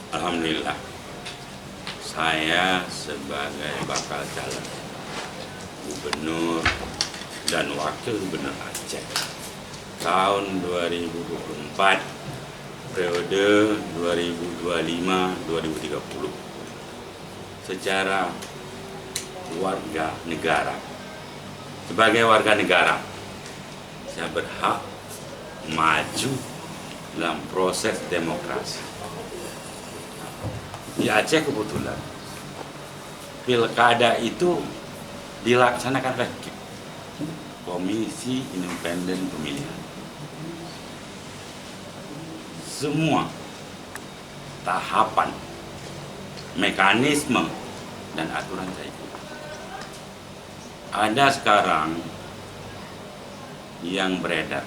Alhamdulillah, saya sebagai bakal calon gubernur dan wakil gubernur Aceh tahun 2024 periode 2025-2030 secara warga negara. Sebagai warga negara, saya berhak maju dalam proses demokrasi. Di Aceh kebetulan pilkada itu dilaksanakan oleh Komisi Independen Pemilihan. Semua tahapan, mekanisme, dan aturan saya ikuti. Ada sekarang yang beredar,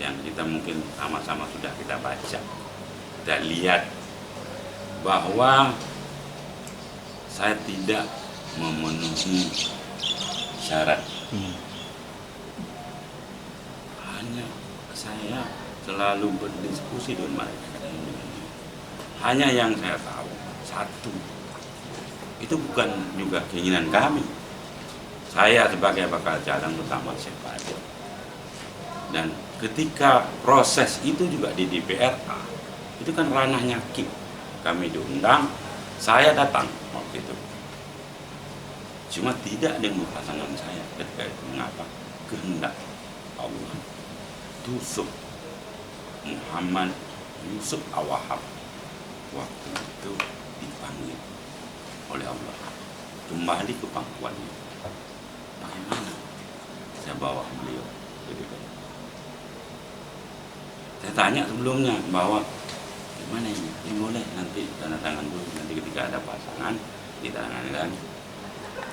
yang kita mungkin sama-sama sudah kita baca, kita lihat bahwa saya tidak memenuhi syarat. Hanya saya selalu berdiskusi dengan mereka. Hanya yang saya tahu, satu, itu bukan juga keinginan kami. Saya sebagai bakal calon utama Sepadi. Dan ketika proses itu juga di DPRA, itu kan ranahnya KIP. Kami diundang, saya datang waktu itu. Cuma tidak dengan pasangan saya ketika itu. Mengapa? Kehendak Allah. Tusuk Muhammad Yusuf Awahab waktu itu dipanggil oleh Allah kembali ke pangkuannya. Bagaimana saya bawa beliau ke DPR? Saya tanya sebelumnya bahwa gimana ini? Ini boleh nanti tanda tangan dulu, nanti ketika ada pasangan ditandatangani lagi.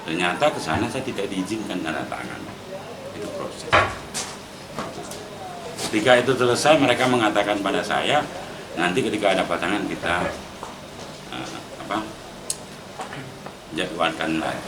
Ternyata ke sana saya tidak diizinkan tanda tangan. Itu proses. Ketika itu selesai, mereka mengatakan pada saya, nanti ketika ada pasangan kita jadwalkan lagi.